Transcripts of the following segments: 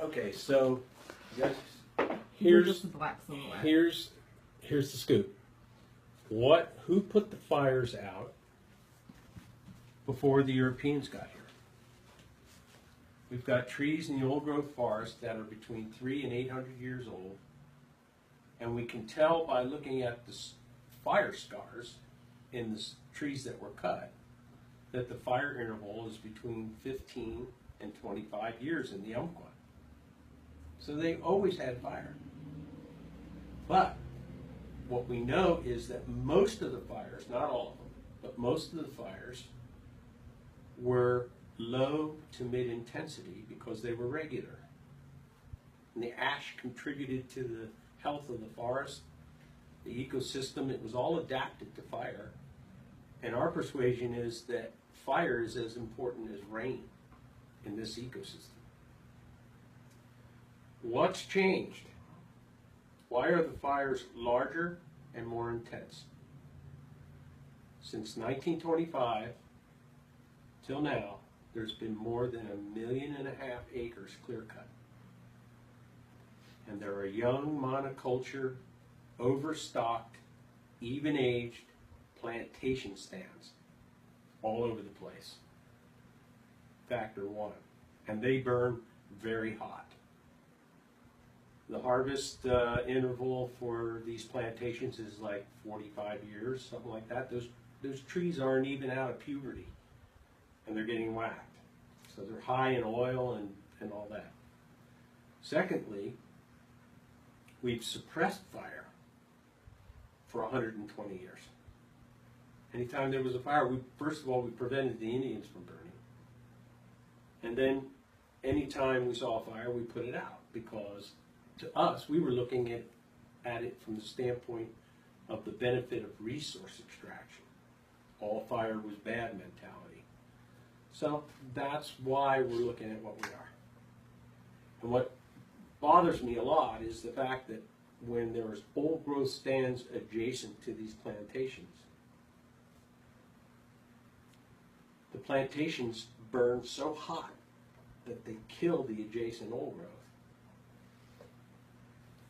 Okay, so yes, Here's here's just the black silhouette. here's the scoop. Who put the fires out before the Europeans got here? We've got trees in the old growth forest that are between 300 and 800 years old, and we can tell by looking at the fire scars in the trees that were cut that the fire interval is between 15 and 25 years in the Umpqua. So they always had fire. But what we know is that most of the fires, not all of them, but most of the fires were low to mid intensity because they were regular. And the ash contributed to the health of the forest, the ecosystem. It was all adapted to fire. And our persuasion is that fire is as important as rain in this ecosystem. What's changed? Why are the fires larger and more intense? Since 1925 till now, there's been more than 1.5 million acres clear cut. And there are young monoculture, overstocked, even-aged plantation stands all over the place. Factor one. And they burn very hot. The harvest interval for these plantations is like 45 years, something like that. Those trees aren't even out of puberty, and they're getting whacked. So they're high in oil and all that. Secondly, we've suppressed fire for 120 years. Anytime there was a fire, first of all, we prevented the Indians from burning. And then anytime we saw a fire, we put it out, because to us, we were looking at it from the standpoint of the benefit of resource extraction. All fire was bad mentality. So that's why we're looking at what we are. And what bothers me a lot is the fact that when there was old growth stands adjacent to these plantations, the plantations burned so hot that they killed the adjacent old growth.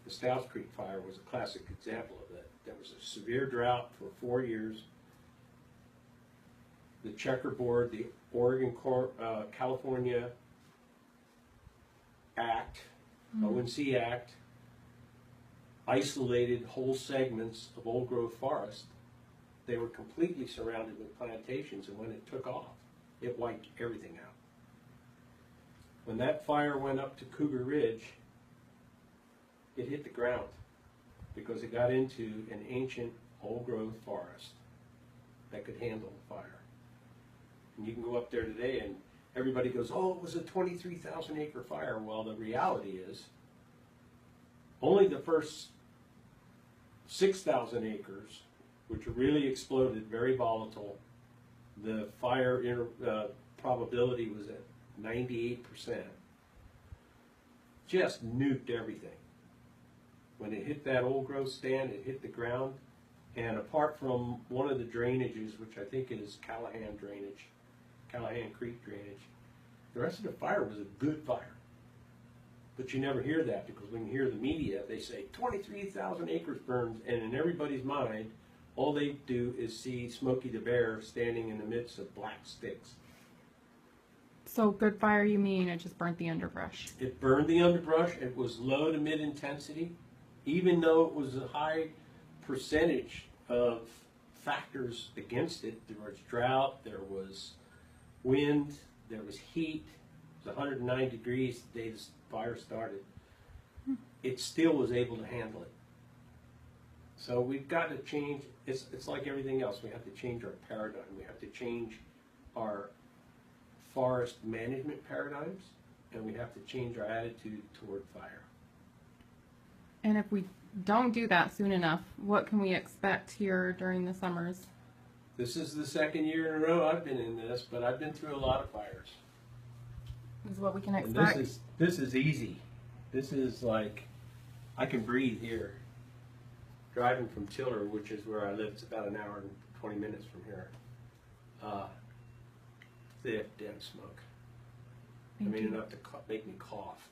The Stouts Creek fire was a classic example of that. There was a severe drought for 4 years. The checkerboard, the California Act, ONC Act, isolated whole segments of old growth forest. They were completely surrounded with plantations, and when it took off, it wiped everything out. When that fire went up to Cougar Ridge, it hit the ground because it got into an ancient old growth forest that could handle the fire. And you can go up there today and everybody goes, oh, it was a 23,000 acre fire. Well, the reality is only the first 6,000 acres, which really exploded, very volatile, the fire probability was at 98%, just nuked everything. When it hit that old growth stand, it hit the ground, and apart from one of the drainages, which I think is Callahan drainage, Callahan Creek drainage, the rest of the fire was a good fire. But you never hear that, because when you hear the media, they say 23,000 acres burned, and in everybody's mind, all they do is see Smokey the Bear standing in the midst of black sticks. So good fire, you mean it just burnt the underbrush? It burned the underbrush. It was low to mid intensity, even though it was a high percentage of factors against it. There was drought, there was wind, there was heat. It was 109 degrees the day the fire started. It still was able to handle it. So we've got to change. It's like everything else. We have to change our paradigm. We have to change our forest management paradigms, and we have to change our attitude toward fire. And if we don't do that soon enough, what can we expect here during the summers? This is the second year in a row I've been in this, but I've been through a lot of fires. This is what we can And expect. this is easy. This is like, I can breathe here. Driving from Tiller, which is where I live, it's about an hour and 20 minutes from here. Thick, dense smoke. I mean, enough to make me cough.